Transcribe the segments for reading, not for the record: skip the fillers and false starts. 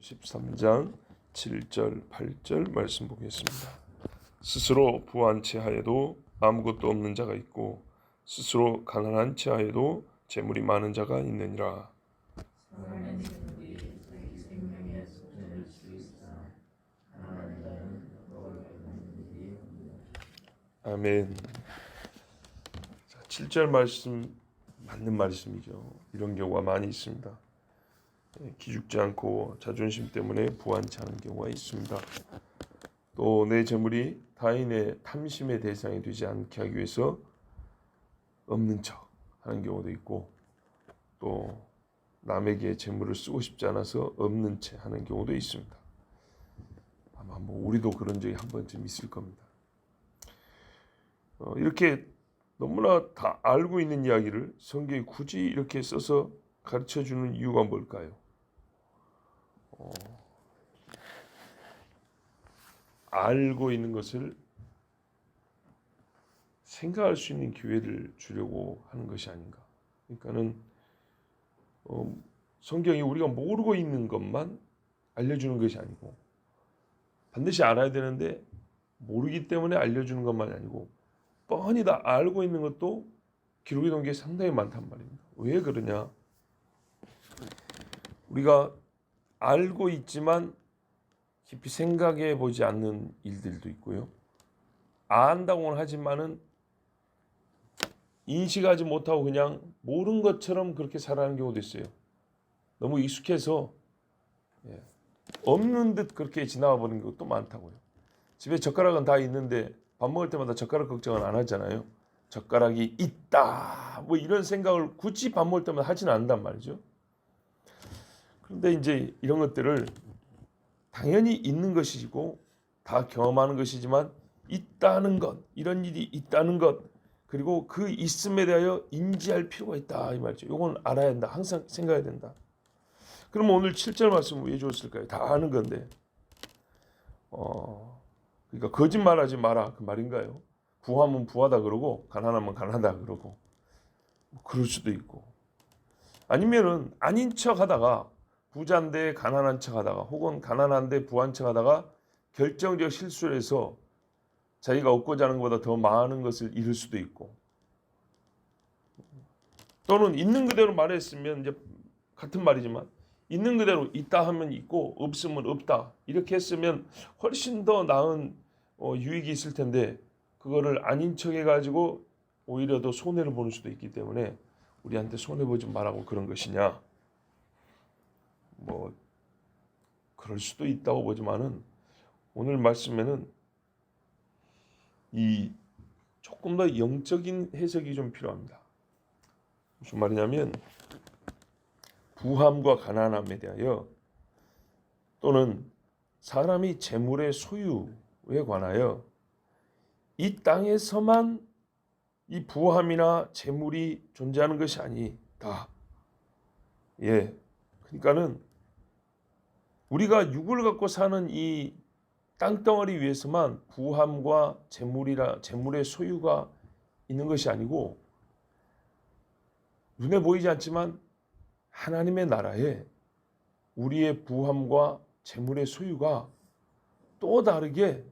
13장 7절 8절 말씀 보겠습니다. 스스로 부한 체하에도 아무것도 없는 자가 있고 스스로 가난한 체하에도 재물이 많은 자가 있느니라. 아멘. 7절 말씀 맞는 말씀이죠. 이런 경우가 많이 있습니다. 기죽지 않고 자존심 때문에 부한체하는 경우가 있습니다. 또 내 재물이 타인의 탐심의 대상이 되지 않게 하기 위해서 없는 척 하는 경우도 있고, 또 남에게 재물을 쓰고 싶지 않아서 없는 채 하는 경우도 있습니다. 아마 우리도 그런 적이 한 번쯤 있을 겁니다. 이렇게 너무나 다 알고 있는 이야기를 성경이 굳이 이렇게 써서 가르쳐주는 이유가 뭘까요? 알고 있는 것을 생각할 수 있는 기회를 주려고 하는 것이 아닌가. 그러니까는 성경이 우리가 모르고 있는 것만 알려주는 것이 아니고, 반드시 알아야 되는데 모르기 때문에 알려주는 것만이 아니고 뻔히 다 알고 있는 것도 기록해 놓은 게 상당히 많단 말입니다. 왜 그러냐? 우리가 알고 있지만 깊이 생각해 보지 않는 일들도 있고요. 안다고는 하지만은 인식하지 못하고 그냥 모르는 것처럼 그렇게 살아가는 경우도 있어요. 너무 익숙해서 없는 듯 그렇게 지나가 버리는 것도 많다고요. 집에 젓가락은 다 있는데 밥 먹을 때마다 젓가락 걱정은 안 하잖아요. 젓가락이 있다 뭐 이런 생각을 굳이 밥 먹을 때마다 하지는 않는단 말이죠. 그런데 이제 이런 것들을 당연히 있는 것이고 다 경험하는 것이지만 있다는 것, 이런 일이 있다는 것, 그리고 그 있음에 대하여 인지할 필요가 있다 이 말이죠. 이건 알아야 된다. 항상 생각해야 된다. 그럼 오늘 7절 말씀 왜 줬을까요? 다 아는 건데. 그러니까 거짓말하지 마라 그 말인가요? 부하면 부하다 그러고 가난하면 가난하다 그러고, 그럴 수도 있고, 아니면은 아닌 척하다가 부자인데 가난한 척하다가, 혹은 가난한데 부한 척하다가 결정적 실수를 해서 자기가 얻고자 하는 것보다 더 많은 것을 잃을 수도 있고, 또는 있는 그대로 말했으면 이제 같은 말이지만 있는 그대로 있다 하면 있고 없으면 없다 이렇게 했으면 훨씬 더 나은 유익이 있을 텐데, 그거를 아닌 척 해가지고 오히려 더 손해를 보는 수도 있기 때문에 우리한테 손해보지 말라고 그런 것이냐, 뭐 그럴 수도 있다고 보지만은 오늘 말씀에는 이 조금 더 영적인 해석이 좀 필요합니다. 무슨 말이냐면 부함과 가난함에 대하여, 또는 사람이 재물의 소유에 관하여 이 땅에서만 이 부함이나 재물이 존재하는 것이 아니다. 그러니까는 우리가 육을 갖고 사는 이 땅덩어리 위에서만 부함과 재물의 소유가 있는 것이 아니고, 눈에 보이지 않지만 하나님의 나라에 우리의 부함과 재물의 소유가 또 다르게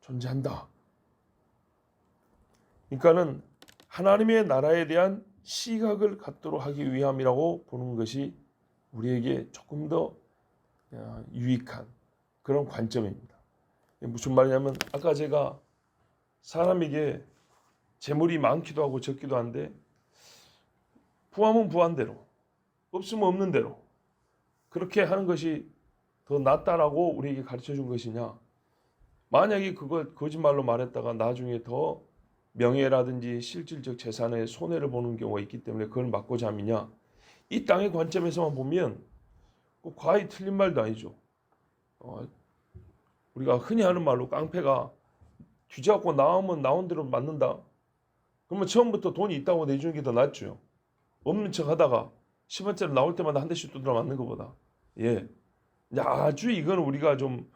존재한다. 그러니까는 하나님의 나라에 대한 시각을 갖도록 하기 위함이라고 보는 것이 우리에게 조금 더 유익한 그런 관점입니다. 무슨 말이냐면, 아까 제가 사람에게 재물이 많기도 하고 적기도 한데 부하면 부한 대로, 없으면 없는 대로 그렇게 하는 것이 더 낫다라고 우리에게 가르쳐 준 것이냐, 만약에 그걸 거짓말로 말했다가 나중에 더 명예라든지 실질적 재산에 손해를 보는 경우가 있기 때문에 그걸 막고자 함이냐, 이 땅의 관점에서만 보면 과히 틀린 말도 아니죠. 우리가 흔히 하는 말로 깡패가 뒤져갖고 나오면 나온 대로 맞는다. 그러면 처음부터 돈이 있다고 내주는 게 더 낫죠. 없는 척 하다가 10원짜리 나올 때마다 한 대씩 두드려 맞는 것보다. 아주 이건 우리가 좀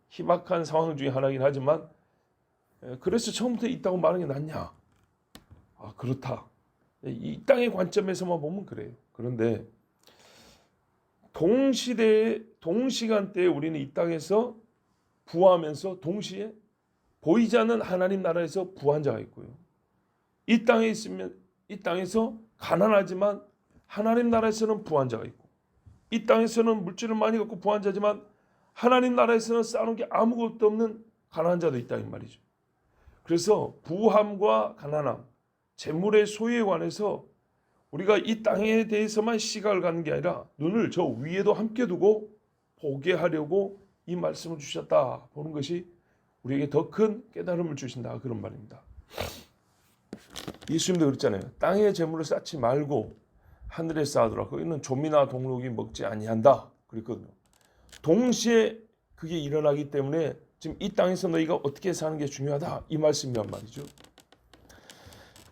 희박한 상황 중에 하나이긴 하지만, 그래서 처음부터 있다고 말하는 게 낫냐? 그렇다. 이 땅의 관점에서만 보면 그래요. 그런데 동시간대에 우리는 이 땅에서 부하면서 동시에 보이지 않는 하나님 나라에서 부한 자가 있고요. 이 땅에 있으면 이 땅에서 가난하지만 하나님 나라에서는 부한 자가 있고, 이 땅에서는 물질을 많이 갖고 부한 자지만 하나님 나라에서는 쌓아놓은 게 아무것도 없는 가난한 자도 있다 이 말이죠. 그래서 부함과 가난함, 재물의 소유에 관해서 우리가 이 땅에 대해서만 시각을 갖는 게 아니라 눈을 저 위에도 함께 두고 보게 하려고 이 말씀을 주셨다 보는 것이 우리에게 더 큰 깨달음을 주신다 그런 말입니다. 예수님도 그랬잖아요. 땅에 재물을 쌓지 말고 하늘에 쌓아두라. 거기는 좀이나 동록이 먹지 아니한다 그랬거든요. 동시에 그게 일어나기 때문에 지금 이 땅에서 너희가 어떻게 사는 게 중요하다 이 말씀이란 말이죠.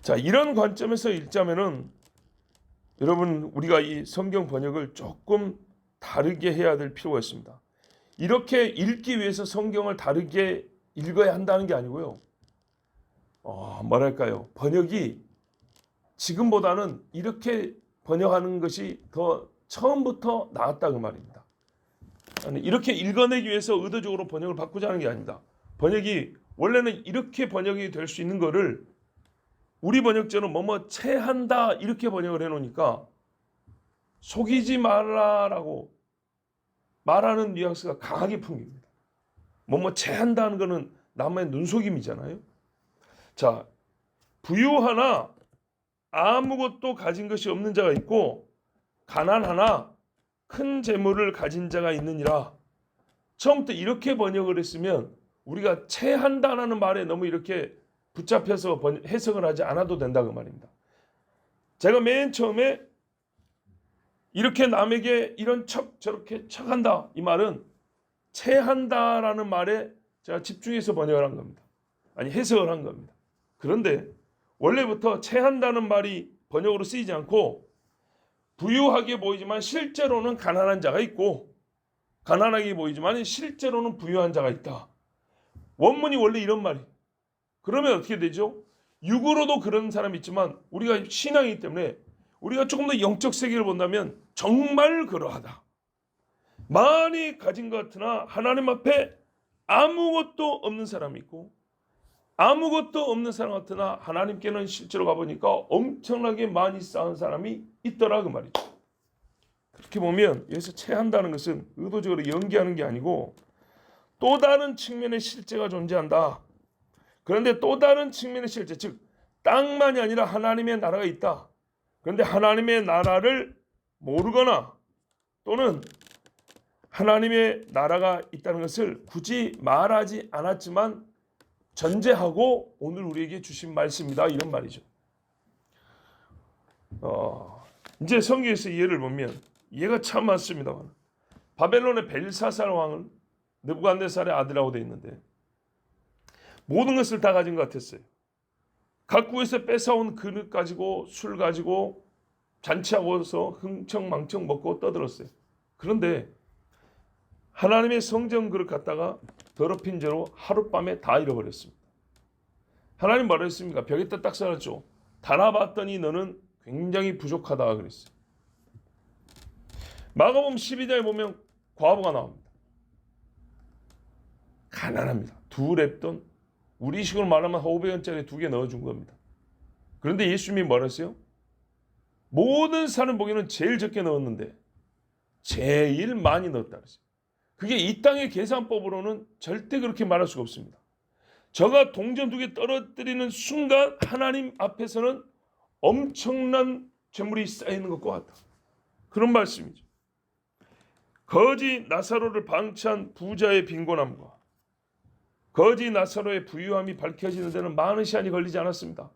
자, 이런 관점에서 읽자면은 여러분 우리가 이 성경 번역을 조금 다르게 해야 될 필요가 있습니다. 이렇게 읽기 위해서 성경을 다르게 읽어야 한다는 게 아니고요. 뭐랄까요? 번역이 지금보다는 이렇게 번역하는 것이 더 처음부터 나았다 그 말입니다. 아니, 이렇게 읽어내기 위해서 의도적으로 번역을 바꾸자는 게 아닙니다. 번역이 원래는 이렇게 번역이 될 수 있는 거를 우리 번역자는 뭐뭐 채한다 이렇게 번역을 해놓으니까 속이지 말라라고 말하는 뉘앙스가 강하게 풍깁니다. 뭐뭐 채한다는 거는 남의 눈속임이잖아요. 자, 부유하나 아무것도 가진 것이 없는 자가 있고 가난하나 큰 재물을 가진 자가 있느니라. 처음부터 이렇게 번역을 했으면 우리가 채한다는 말에 너무 이렇게 붙잡혀서 해석을 하지 않아도 된다 그 말입니다. 제가 맨 처음에 이렇게 남에게 이런 척 저렇게 척한다 이 말은 채한다라는 말에 제가 집중해서 번역을 한 겁니다. 아니 해석을 한 겁니다. 그런데 원래부터 채한다는 말이 번역으로 쓰이지 않고 부유하게 보이지만 실제로는 가난한 자가 있고 가난하게 보이지만 실제로는 부유한 자가 있다. 원문이 원래 이런 말이에요. 그러면 어떻게 되죠? 육으로도 그런 사람이 있지만 우리가 신앙이기 때문에 우리가 조금 더 영적 세계를 본다면 정말 그러하다. 많이 가진 것 같으나 하나님 앞에 아무것도 없는 사람이 있고 아무것도 없는 사람 같으나 하나님께는 실제로 가보니까 엄청나게 많이 쌓은 사람이 있더라 그 말이죠. 그렇게 보면 여기서 채한다는 것은 의도적으로 연기하는 게 아니고 또 다른 측면의 실제가 존재한다. 그런데 또 다른 측면의 실제, 즉 땅만이 아니라 하나님의 나라가 있다. 그런데 하나님의 나라를 모르거나 또는 하나님의 나라가 있다는 것을 굳이 말하지 않았지만 전제하고 오늘 우리에게 주신 말씀이다 이런 말이죠. 이제 성경에서 예를 보면 예가 참 많습니다. 바벨론의 벨사살 왕은 느부갓네살의 아들이라고 되어 있는데 모든 것을 다 가진 것 같았어요. 각국에서 뺏어온 그릇 가지고 술 가지고 잔치하고서 흥청망청 먹고 떠들었어요. 그런데 하나님의 성전 그릇 갖다가 더럽힌 죄로 하룻밤에 다 잃어버렸습니다. 하나님 뭐라 했습니까? 벽에다 딱 써놨죠. 달아봤더니 너는 굉장히 부족하다 그랬어요. 마가복음 12장에 보면 과부가 나옵니다. 가난합니다. 두 랩돈 우리 식으로 말하면 500원짜리 2개 넣어준 겁니다. 그런데 예수님이 뭐라 했어요? 모든 사는 보기에는 제일 적게 넣었는데 제일 많이 넣었다 그랬어요. 그게 이 땅의 계산법으로는 절대 그렇게 말할 수가 없습니다. 저가 동전 2개 떨어뜨리는 순간 하나님 앞에서는 엄청난 재물이 쌓이는 것과 같다. 그런 말씀이죠. 거지 나사로를 방치한 부자의 빈곤함과 거지 나사로의 부유함이 밝혀지는 데는 많은 시간이 걸리지 않았습니다.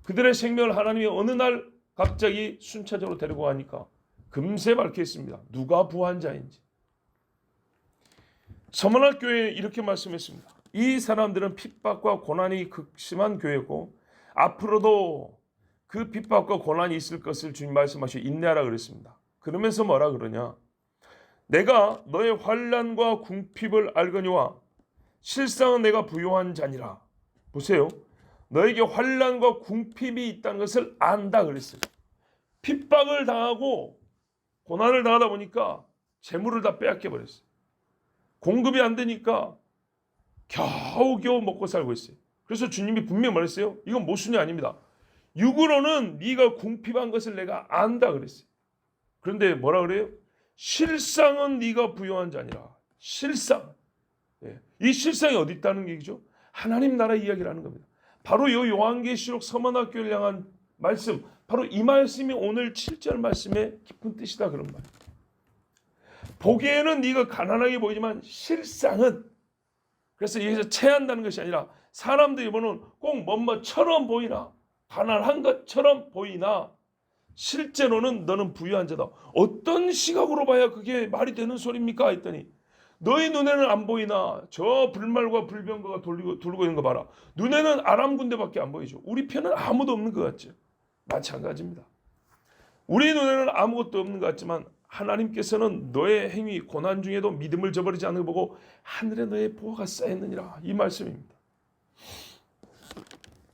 그들의 생명을 하나님이 어느 날 갑자기 순차적으로 데리고 가니까 금세 밝혔습니다. 누가 부한 자인지. 서문학 교회에 이렇게 말씀했습니다. 이 사람들은 핍박과 고난이 극심한 교회고 앞으로도 그 핍박과 고난이 있을 것을 주님 말씀하시고 인내하라 그랬습니다. 그러면서 뭐라 그러냐? 내가 너의 환난과 궁핍을 알거니와 실상은 내가 부요한 자니라. 보세요. 너에게 환난과 궁핍이 있다는 것을 안다 그랬어요. 핍박을 당하고 고난을 당하다 보니까 재물을 다 빼앗겨 버렸어요. 공급이 안 되니까 겨우겨우 먹고 살고 있어요. 그래서 주님이 분명히 말했어요. 이건 모순이 아닙니다. 육으로는 네가 궁핍한 것을 내가 안다 그랬어요. 그런데 뭐라 그래요? 실상은 네가 부요한 자니라. 실상. 이 실상이 어디 있다는 얘기죠? 하나님 나라 이야기를 하는 겁니다. 바로 이 요한계시록 서머나교회를 향한 말씀, 바로 이 말씀이 오늘 7절 말씀의 깊은 뜻이다 그런 말. 보기에는 네가 가난하게 보이지만 실상은, 그래서 여기서 체한다는 것이 아니라 사람들이 보는 꼭 뭐뭐처럼 보이나 가난한 것처럼 보이나 실제로는 너는 부유한 자다. 어떤 시각으로 봐야 그게 말이 되는 소리입니까? 했더니 너희 눈에는 안 보이나 저 불말과 불병거가 돌고 있는 거 봐라. 눈에는 아람 군대밖에 안 보이죠. 우리 편은 아무도 없는 것 같죠. 마찬가지입니다. 우리 눈에는 아무것도 없는 것 같지만 하나님께서는 너의 행위 고난 중에도 믿음을 저버리지 않는 거 보고 하늘에 너의 보화가 쌓였느니라. 이 말씀입니다.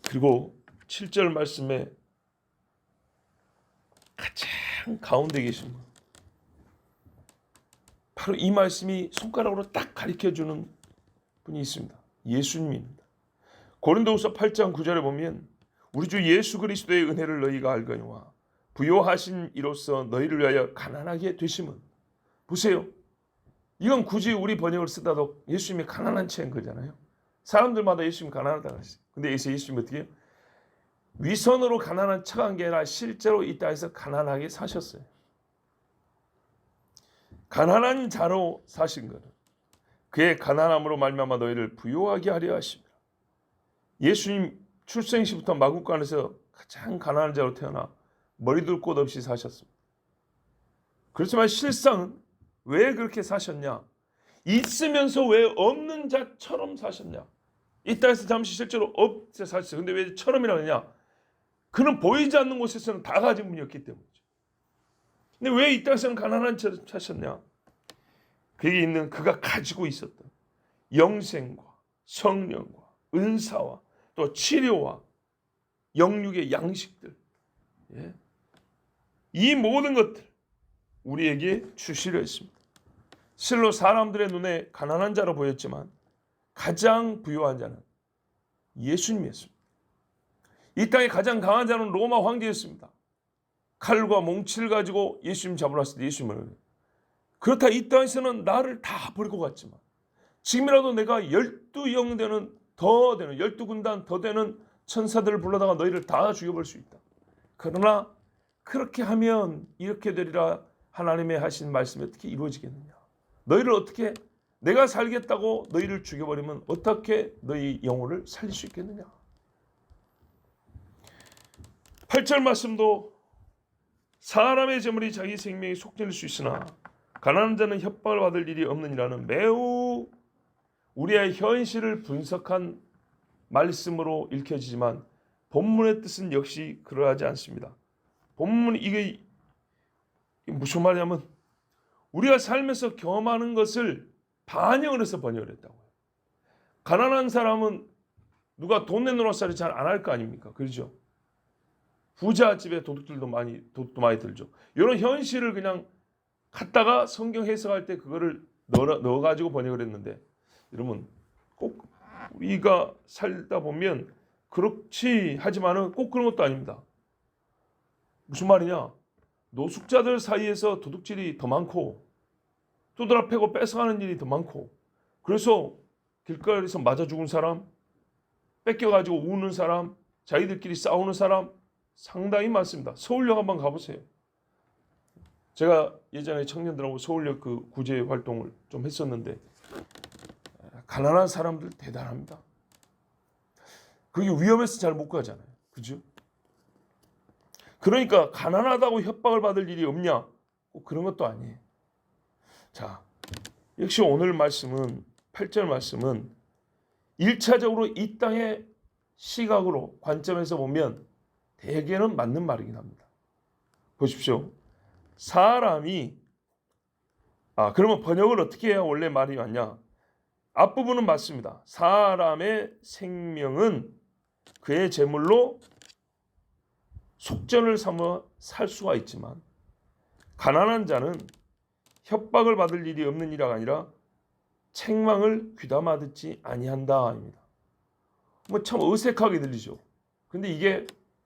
그리고 7절 말씀에 가장 가운데 계신 분, 바로 이 말씀이 손가락으로 딱 가리켜주는 분이 있습니다. 예수님입니다. 고린도후서 8장 9절에 보면 우리 주 예수 그리스도의 은혜를 너희가 알거니와 부요하신 이로써 너희를 위하여 가난하게 되심은. 보세요. 이건 굳이 우리 번역을 쓰다도 예수님이 가난한 체인 거잖아요. 사람들마다 예수님 가난하다고 했어요. 근데 여기서 예수님이 어떻게 해요? 위선으로 가난한 척한 게 아니라 실제로 이 땅에서 가난하게 사셨어요. 가난한 자로 사신 것은 그의 가난함으로 말미암아 너희를 부요하게 하려 하십니다. 예수님 출생시부터 마국간에서 가장 가난한 자로 태어나 머리둘 곳 없이 사셨습니다. 그렇지만 실상은 왜 그렇게 사셨냐? 있으면서 왜 없는 자처럼 사셨냐? 이 땅에서 잠시 실제로 없게 사셨어요. 근데 왜 처럼이라고 하냐? 그는 보이지 않는 곳에서는 다 가진 분이었기 때문이죠. 근데 왜 이 땅에서는 가난한 자로 사셨냐? 그에 있는 그가 가지고 있었던 영생과 성령과 은사와 또 치료와 영육의 양식들, 이 모든 것들 우리에게 주시려 했습니다. 실로 사람들의 눈에 가난한 자로 보였지만 가장 부유한 자는 예수님이었습니다. 이 땅에 가장 강한 자는 로마 황제였습니다. 칼과 몽치를 가지고 예수님 잡으러 왔을 때 예수님을, 그렇다 이 땅에서는 나를 다 버리고 갔지만 지금이라도 내가 12영 되는 더 되는 12군단 더 되는 천사들을 불러다가 너희를 다 죽여볼 수 있다. 그러나 그렇게 하면 이렇게 되리라. 하나님의 하신 말씀이 어떻게 이루어지겠느냐? 너희를 어떻게, 내가 살겠다고 너희를 죽여버리면 어떻게 너희 영혼을 살릴 수 있겠느냐? 8절 말씀도 사람의 재물이 자기 생명이 속될 수 있으나 가난한 자는 협박을 받을 일이 없느니라는 매우 우리의 현실을 분석한 말씀으로 읽혀지지만 본문의 뜻은 역시 그러하지 않습니다. 본문이 이게 무슨 말이냐면 우리가 살면서 경험하는 것을 반영을 해서 번역을 했다고요. 가난한 사람은 누가 돈 내놓으라 소리 잘 안 할 거 아닙니까? 그렇죠? 부자 집에 도둑도 많이 들죠. 이런 현실을 그냥 갖다가 성경 해석할 때 그거를 넣어가지고 번역을 했는데, 여러분 꼭 우리가 살다 보면 그렇지 하지만은 꼭 그런 것도 아닙니다. 무슨 말이냐? 노숙자들 사이에서 도둑질이 더 많고 두드러 패고 뺏어가는 일이 더 많고, 그래서 길거리에서 맞아 죽은 사람, 뺏겨가지고 우는 사람, 자기들끼리 싸우는 사람 상당히 많습니다. 서울역 한번 가보세요. 제가 예전에 청년들하고 서울역 그 구제 활동을 좀 했었는데 가난한 사람들 대단합니다. 그게 위험해서 잘 못 가잖아요. 그죠? 그러니까 가난하다고 협박을 받을 일이 없냐? 꼭 그런 것도 아니에요. 자, 역시 오늘 말씀은 8절 말씀은 1차적으로 이 땅의 시각으로 관점에서 보면 대개는 맞는 말이긴 합니다. 보십시오. 사람이 그러면 번역을 어떻게 해야 원래 말이 맞냐? 앞부분은 맞습니다. 사람의 생명은 그의 재물로 속전을 삼아 살 수가 있지만 가난한 자는 협박을 받을 일이 없는 이가 아니라 책망을 귀담아 듣지 아니한다입니다. 뭐 참 어색하게 들리죠. 근데 이게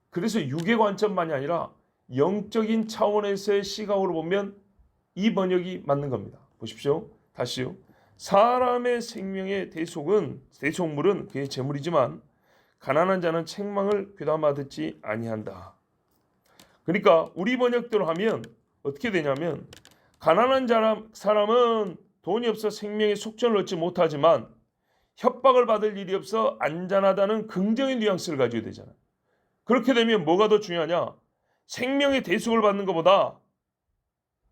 그래서 육의 관점만이 아니라 영적인 차원에서의 시각으로 보면 이 번역이 맞는 겁니다. 보십시오. 다시요. 사람의 생명의 대속물은 그의 재물이지만 가난한 자는 책망을 귀담아 듣지 아니한다. 그러니까 우리 번역대로 하면 어떻게 되냐면 가난한 사람은 돈이 없어 생명의 속전을 얻지 못하지만 협박을 받을 일이 없어 안전하다는 긍정의 뉘앙스를 가지게 되잖아요. 그렇게 되면 뭐가 더 중요하냐? 생명의 대속을 받는 것보다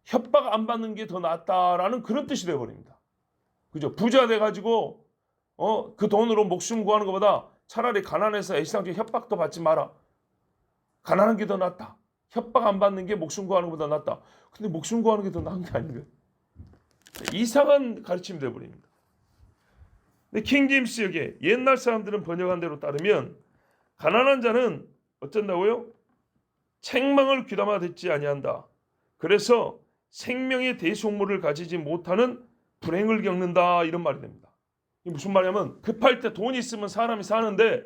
협박 안 받는 게 더 낫다라는 그런 뜻이 되어버립니다. 그죠? 부자 돼가지고 그 돈으로 목숨 구하는 것보다 차라리 가난해서 애시당초 협박도 받지 마라. 가난한 게 더 낫다. 협박 안 받는 게 목숨 구하는 것보다 낫다. 근데 목숨 구하는 게 더 나은 게 아닌가요? 이상한 가르침이 되어버립니다. 근데 킹제임스 역에 옛날 사람들은 번역한 대로 따르면 가난한 자는 어쩐다고요? 책망을 귀담아 듣지 아니한다. 그래서 생명의 대속물을 가지지 못하는 불행을 겪는다 이런 말이 됩니다. 이게 무슨 말이냐면 급할 때 돈이 있으면 사람이 사는데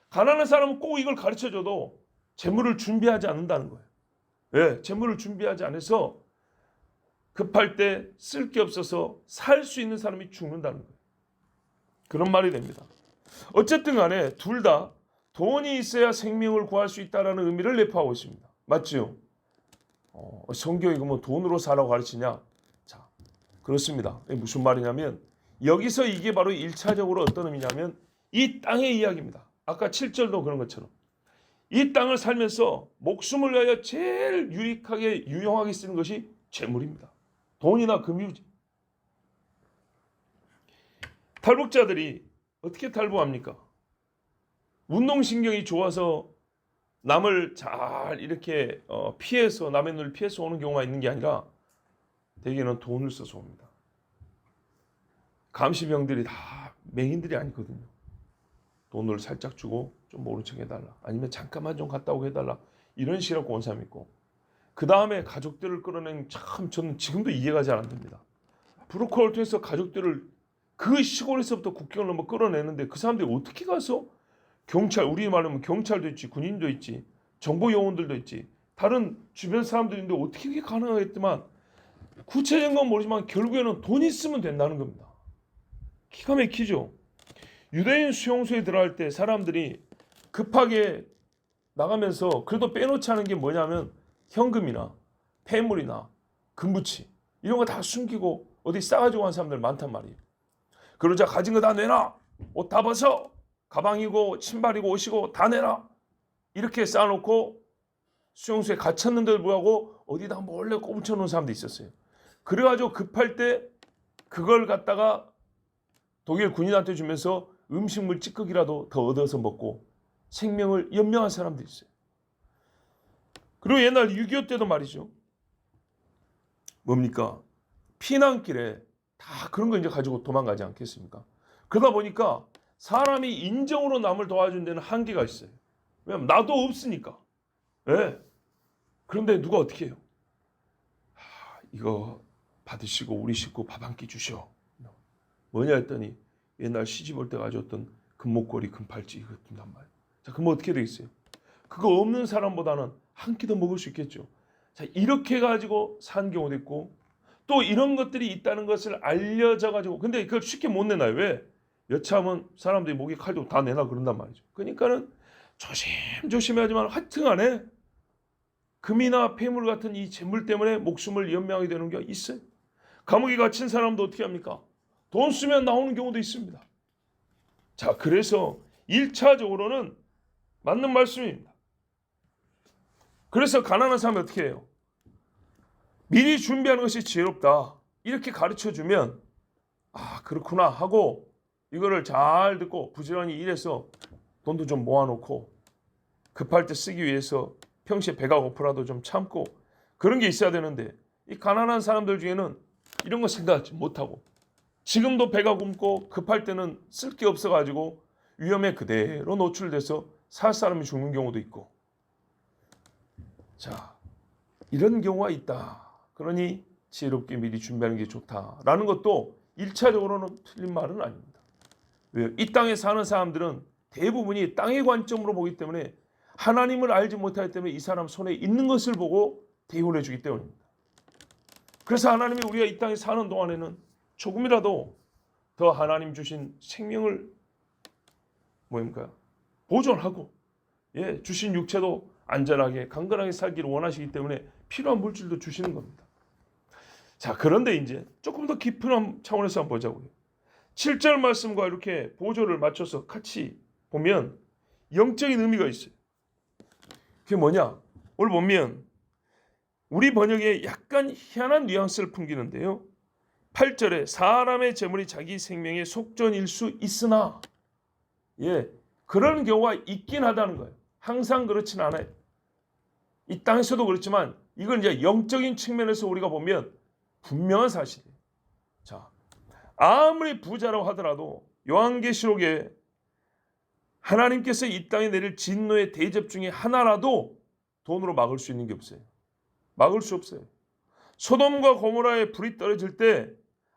가난한 사람은 꼭 이걸 가르쳐줘도 재물을 준비하지 않는다는 거예요. 예, 재물을 준비하지 않아서 급할 때 쓸 게 없어서 살 수 있는 사람이 죽는다는 거예요. 그런 말이 됩니다. 어쨌든 간에 둘 다 돈이 있어야 생명을 구할 수 있다는 의미를 내포하고 있습니다. 맞죠? 성경이 뭐 돈으로 사라고 가르치냐? 자, 그렇습니다. 무슨 말이냐면 여기서 이게 바로 1차적으로 어떤 의미냐면 이 땅의 이야기입니다. 아까 7절도 그런 것처럼 이 땅을 살면서 목숨을 위하여 제일 유용하게 쓰는 것이 재물입니다. 돈이나 금유지. 탈북자들이 어떻게 탈북합니까? 운동신경이 좋아서 남을 잘 이렇게 피해서 남의 눈을 피해서 오는 경우가 있는 게 아니라 대개는 돈을 써서 옵니다. 감시병들이 다 맹인들이 아니거든요. 돈을 살짝 주고 좀 모른 척 해달라. 아니면 잠깐만 좀 갔다 오게 해달라. 이런 식으로 온 사람이 있고 그 다음에 가족들을 끌어낸 참 저는 지금도 이해가 잘 안 됩니다. 브로커를 통해서 가족들을 그 시골에서부터 국경을 넘어 끌어내는데 그 사람들이 어떻게 가서 경찰, 우리 말하면 경찰도 있지, 군인도 있지, 정보 요원들도 있지, 다른 주변 사람들이 있는데 어떻게 그게 가능하겠지만 구체적인 건 모르지만 결국에는 돈 있으면 된다는 겁니다. 기가 막히죠. 유대인 수용소에 들어갈 때 사람들이 급하게 나가면서 그래도 빼놓지 않은 게 뭐냐면 현금이나 폐물이나 금부치 이런 거 다 숨기고 어디 싸가지고 간 사람들 많단 말이에요. 그러자 가진 거 다 내놔. 옷 다 벗어. 가방이고 신발이고 옷이고 다 내놔. 이렇게 쌓아놓고 수용소에 갇혔는데도 불구하고 어디다 몰래 꼽쳐 놓은 사람도 있었어요. 그래가지고 급할 때 그걸 갖다가 독일 군인한테 주면서 음식물 찌꺼기라도 더 얻어서 먹고 생명을 연명한 사람도 있어요. 그리고 옛날 6.25 때도 말이죠. 뭡니까? 피난길에 다 그런 거 이제 가지고 도망가지 않겠습니까? 그러다 보니까 사람이 인정으로 남을 도와준 데는 한계가 있어요. 왜냐면 나도 없으니까. 네. 그런데 누가 어떻게 해요? 이거 받으시고 우리 식구 밥 한 끼 주셔. 뭐냐 했더니 옛날 시집 올 때 가져왔던 금목걸이, 금팔찌 이거 든단 말이에요. 자, 그럼 어떻게 되겠어요? 그거 없는 사람보다는 한 끼 더 먹을 수 있겠죠. 자, 이렇게 가지고 산 경우도 있고 또 이런 것들이 있다는 것을 알려져 가지고 근데 그걸 쉽게 못 내놔요. 왜? 여차하면 사람들이 목에 칼도 다 내놔 그런단 말이죠. 그러니까는 조심하지만 하여튼 간에 금이나 폐물 같은 이 재물 때문에 목숨을 연명하게 되는 게 있어요. 감옥에 갇힌 사람도 어떻게 합니까? 돈 쓰면 나오는 경우도 있습니다. 자, 그래서 1차적으로는 맞는 말씀입니다. 그래서 가난한 사람이 어떻게 해요? 미리 준비하는 것이 지혜롭다. 이렇게 가르쳐주면 아 그렇구나 하고 이거를 잘 듣고 부지런히 일해서 돈도 좀 모아놓고 급할 때 쓰기 위해서 평소에 배가 고프라도 좀 참고 그런 게 있어야 되는데 이 가난한 사람들 중에는 이런 거 생각하지 못하고 지금도 배가 굶고 급할 때는 쓸 게 없어가지고 위험에 그대로 노출돼서 살 사람이 죽는 경우도 있고 자 이런 경우가 있다. 그러니 지혜롭게 미리 준비하는 게 좋다라는 것도 1차적으로는 틀린 말은 아닙니다. 왜요? 이 땅에 사는 사람들은 대부분이 땅의 관점으로 보기 때문에 하나님을 알지 못하기 때문에 이 사람 손에 있는 것을 보고 대우를 해주기 때문입니다. 그래서 하나님이 우리가 이 땅에 사는 동안에는 조금이라도 더 하나님 주신 생명을 보존하고 주신 육체도 안전하게 강건하게 살기를 원하시기 때문에 필요한 물질도 주시는 겁니다. 자, 그런데 이제 조금 더 깊은 차원에서 한번 보자고요. 7절 말씀과 이렇게 보조를 맞춰서 같이 보면 영적인 의미가 있어요. 그게 뭐냐? 오늘 보면 우리 번역에 약간 희한한 뉘앙스를 풍기는데요. 8절에 사람의 재물이 자기 생명의 속전일 수 있으나 그런 경우가 있긴 하다는 거예요. 항상 그렇진 않아요. 이 땅에서도 그렇지만 이걸 이제 영적인 측면에서 우리가 보면 분명한 사실이에요. 자, 아무리 부자라고 하더라도 요한계시록에 하나님께서 이 땅에 내릴 진노의 대접 중에 하나라도 돈으로 막을 수 있는 게 없어요. 막을 수 없어요. 소돔과 고모라에 불이 떨어질 때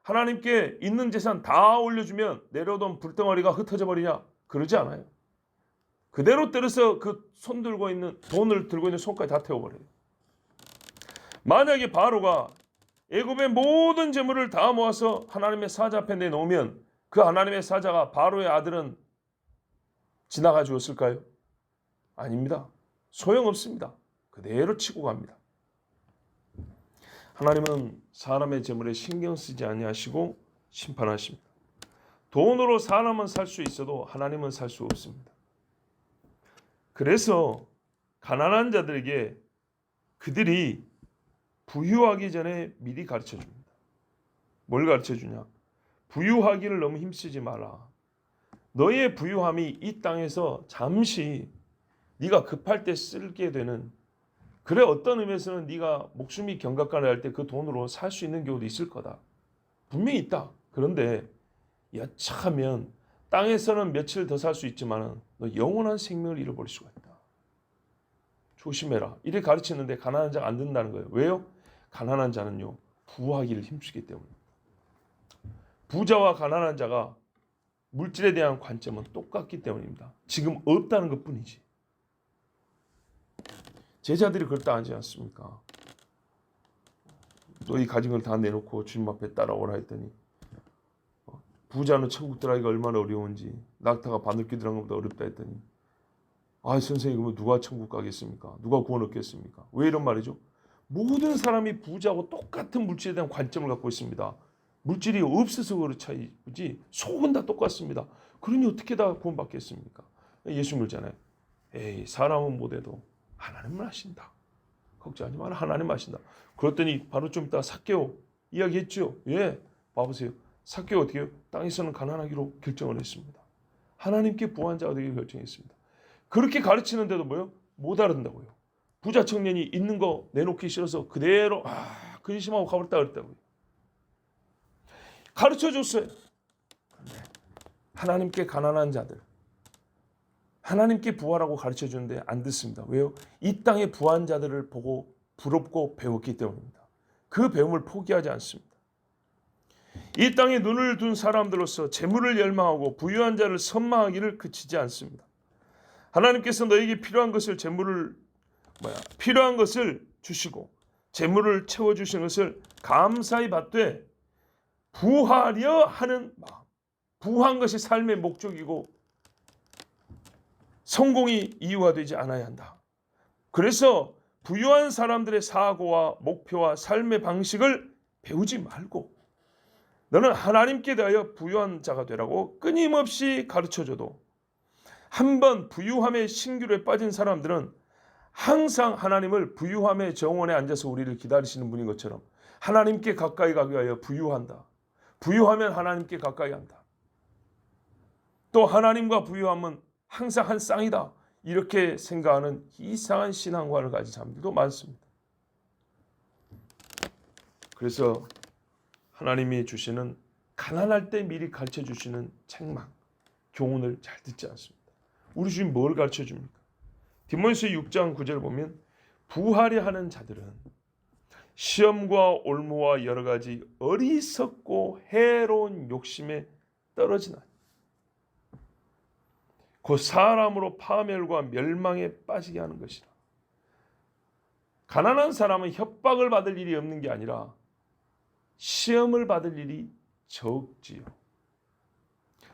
하나님께 있는 재산 다 올려주면 내려오던 불덩어리가 흩어져 버리냐? 그러지 않아요. 그대로 때려서 그 손 들고 있는 돈을 들고 있는 손까지 다 태워버려요. 만약에 바로가 애굽의 모든 재물을 다 모아서 하나님의 사자 앞에 내놓으면 그 하나님의 사자가 바로의 아들은 지나가 주었을까요? 아닙니다. 소용없습니다. 그대로 치고 갑니다. 하나님은 사람의 재물에 신경 쓰지 아니하시고 심판하십니다. 돈으로 사람은 살 수 있어도 하나님은 살 수 없습니다. 그래서 가난한 자들에게 그들이 부유하기 전에 미리 가르쳐 줍니다. 뭘 가르쳐 주냐? 부유하기를 너무 힘쓰지 마라. 너의 부유함이 이 땅에서 잠시 네가 급할 때 쓰게 되는, 그래 어떤 의미에서는 네가 목숨이 경각간에 할 때 그 돈으로 살 수 있는 경우도 있을 거다. 분명히 있다. 그런데 여차하면 땅에서는 며칠 더 살 수 있지만 너 영원한 생명을 잃어버릴 수가 있다. 조심해라. 이래 가르치는데 가난한 자가 안 듣는다는 거예요. 왜요? 가난한 자는요 부하기를 힘쓰기 때문에. 부자와 가난한 자가 물질에 대한 관점은 똑같기 때문입니다. 지금 없다는 것뿐이지. 제자들이 그렇다 하지 않습니까? 너희 가진 걸 다 내놓고 주님 앞에 따라오라 했더니 부자는 천국 들어가기가 얼마나 어려운지, 낙타가 바늘귀 들어간 것보다 어렵다 했더니 선생님 그러면 누가 천국 가겠습니까? 누가 구원 얻겠습니까? 왜 이런 말이죠? 모든 사람이 부자하고 똑같은 물질에 대한 관점을 갖고 있습니다. 물질이 없어서 그렇지 속은 다 똑같습니다. 그러니 어떻게 다 구원받겠습니까? 예수 물잖아요. 사람은 못해도 하나님은 아신다. 걱정하지 마라. 하나님 아신다. 그랬더니 바로 좀 이따 삭개오 이야기했죠. 봐보세요. 삭개오 어떻게 해요? 땅에서는 가난하기로 결정을 했습니다. 하나님께 부한 자가 되기로 결정했습니다. 그렇게 가르치는데도 못 알아듣는다고요. 부자 청년이 있는 거 내놓기 싫어서 그대로 근심하고 가버렸다 그랬다고요. 가르쳐줬어요. 하나님께 가난한 자들, 하나님께 부하라고 가르쳐주는데 안 듣습니다. 왜요? 이 땅의 부한 자들을 보고 부럽고 배웠기 때문입니다. 그 배움을 포기하지 않습니다. 이 땅에 눈을 둔 사람들로서 재물을 열망하고 부유한 자를 선망하기를 그치지 않습니다. 하나님께서 너에게 필요한 것을 필요한 것을 주시고 재물을 채워주시는 것을 감사히 받되 부하려 하는 마음, 부한 것이 삶의 목적이고 성공이 이유가 되지 않아야 한다. 그래서 부유한 사람들의 사고와 목표와 삶의 방식을 배우지 말고 너는 하나님께 대하여 부유한 자가 되라고 끊임없이 가르쳐줘도 한번 부유함의 신기루에 빠진 사람들은 항상 하나님을 부유함의 정원에 앉아서 우리를 기다리시는 분인 것처럼 하나님께 가까이 가기 위하여 부유한다. 부유하면 하나님께 가까이 한다. 또 하나님과 부유함은 항상 한 쌍이다. 이렇게 생각하는 이상한 신앙관을 가진 사람들도 많습니다. 그래서 하나님이 주시는 가난할 때 미리 가르쳐 주시는 책망, 교훈을 잘 듣지 않습니다. 우리 주님 뭘 가르쳐 줍니까? 디모데후서 6장 9절 보면 부하려 하는 자들은 시험과 올무와 여러 가지 어리석고 해로운 욕심에 떨어지나 그 사람으로 파멸과 멸망에 빠지게 하는 것이라. 가난한 사람은 협박을 받을 일이 없는 게 아니라 시험을 받을 일이 적지요.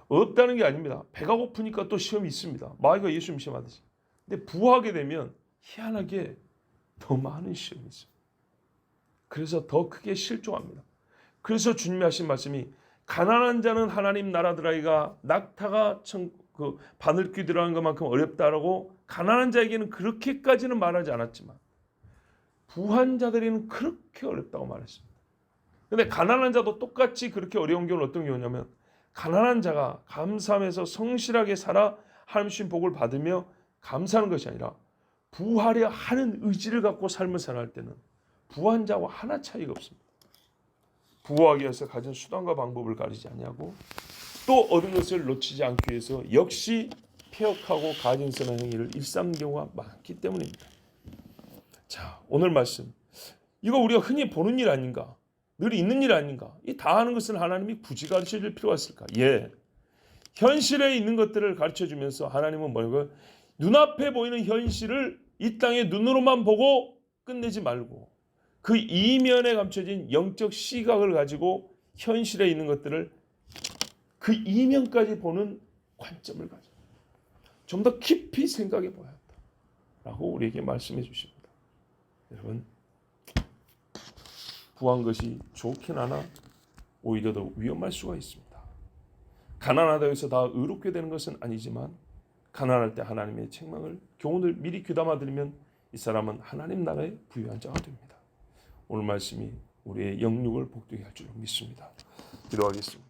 없다는 게 아닙니다. 배가 고프니까 또 시험이 있습니다. 마귀가 예수님 시험하듯이. 근데 부하게 되면 희한하게 더 많은 시험이 있어요. 그래서 더 크게 실종합니다. 그래서 주님이 하신 말씀이 가난한 자는 하나님 나라 들어가기가 낙타가 바늘귀 들어간 것만큼 어렵다라고 가난한 자에게는 그렇게까지는 말하지 않았지만 부한 자들에게는 그렇게 어렵다고 말했습니다. 그런데 가난한 자도 똑같이 그렇게 어려운 경우는 어떤 경우냐면 가난한 자가 감사하면서 성실하게 살아 하나님 주신 복을 받으며 감사하는 것이 아니라 부하려 하는 의지를 갖고 삶을 살아갈 때는 부한 자와 하나 차이가 없습니다. 부하기 위해서 가진 수단과 방법을 가리지 아니하고 또 얻은 것을 놓치지 않기 위해서 역시 폐역하고 가증스러운 행위를 일삼는 경우가 많기 때문입니다. 자, 오늘 말씀 이거 우리가 흔히 보는 일 아닌가? 늘 있는 일 아닌가? 이 다 하는 것은 하나님이 굳이 가르쳐 줄 필요가 있을까? 예. 현실에 있는 것들을 가르쳐 주면서 하나님은 뭐냐고 눈앞에 보이는 현실을 이 땅의 눈으로만 보고 끝내지 말고 그 이면에 감춰진 영적 시각을 가지고 현실에 있는 것들을 그 이면까지 보는 관점을 가지고 좀 더 깊이 생각해 봐야 한다라고 우리에게 말씀해 주십니다. 여러분 부한 것이 좋긴 하나 오히려 더 위험할 수가 있습니다. 가난하다고 해서 다 의롭게 되는 것은 아니지만 가난할 때 하나님의 책망을 교훈을 미리 귀담아 들으면 이 사람은 하나님 나라의 부유한 자가 됩니다. 오늘 말씀이 우리의 영육을 복되게 할 줄 믿습니다. 기도하겠습니다.